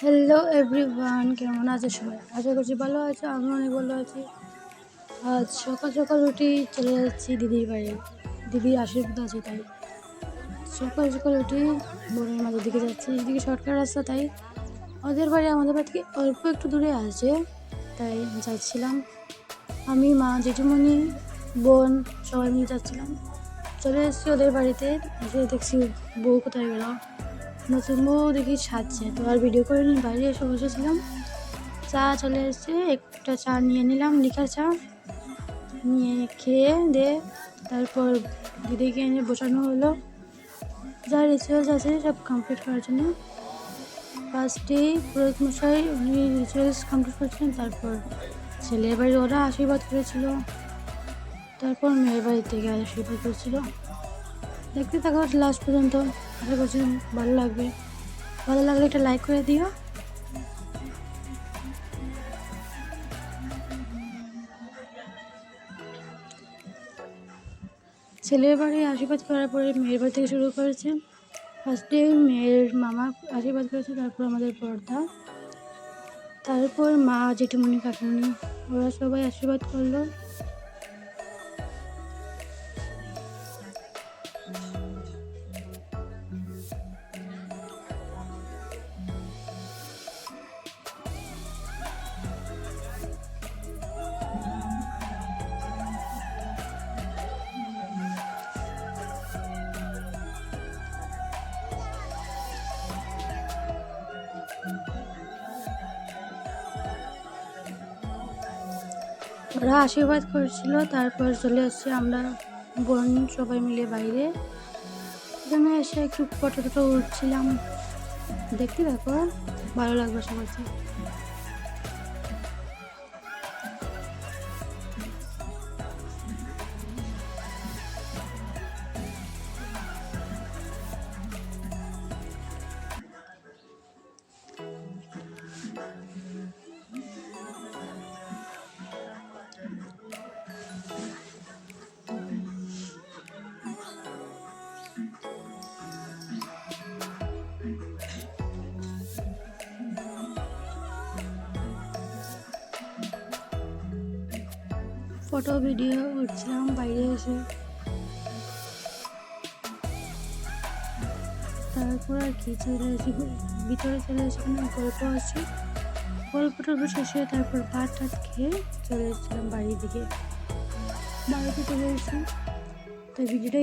Hello everyone, কেমন আছে সবাই? আশা করছি ভালো আছে। আমি অনেক ভালো আছি। আজ সকাল সকাল উঠি চলে যাচ্ছি দিদির বাড়ি। দিদির আশীর্বাদ আছে তাই সকাল সকাল উঠি বনের মাঝের দিকে যাচ্ছি। এদিকে শর্টকাট রাস্তা, তাই ওদের বাড়ি আমাদের বাড়ি থেকে অল্প একটু দূরে আছে, তাই যাচ্ছিলাম। আমি, মা, জেঠুমণি, বোন সবাই মিলে যাচ্ছিলাম। চলে এসেছি ওদের বাড়িতে। এসে দেখছি বউ কোথায় গেল। নতুন বউ দেখি সাজছে, তো আর ভিডিও করে নিই, বাইরে এসে বসেছিলাম। চা চলে এসেছে, একটা চা নিয়ে নিলাম, লিকার চা নিয়ে খেয়ে দিয়ে তারপর দিদিকে এনে বসানো হলো। যা রিচুয়ালস আছে সব কমপ্লিট করার জন্য। ফার্স্টেই পুরোহিত মশাই উনি রিচুয়ালস কমপ্লিট করেছিলেন, তারপর ছেলের বাড়ির ওরা আশীর্বাদ করেছিল, তারপর মেয়ের বাড়ি থেকে আশীর্বাদ করেছিল। দেখতে থাকো লাস্ট পর্যন্ত, আশা করছি ভালো লাগবে। ভালো লাগলে একটা লাইক করে দিও। ছেলের বাড়ি আশীর্বাদ করার পরে মেয়ের বাড়ি থেকে শুরু করেছে। ফার্স্টে মেয়ের মামা আশীর্বাদ করেছে, তারপর আমাদের বড়দা, তারপর মা, জেঠুমণি, কাকিমণি, ওরা সবাই আশীর্বাদ করলো। ওরা আশীর্বাদ করছিল, তারপর চলে এসেছি আমরা বোন সবাই মিলে বাইরে। এখানে এসে একটু ফটো টটো উঠছিলাম। দেখতে দেখো, ভালো লাগবে সবার। ফটো ভিডিও উঠছিলাম বাইরে এসে। তারপর আর কি চলে এসে ভিতরে চলে এসে গল্প আছে, গল্পটা শেষে তারপর ভাত টাত খেয়ে চলে এসেছিলাম বাড়ির দিকে। বাড়িতে চলে এসেছি, তো ভিডিওটা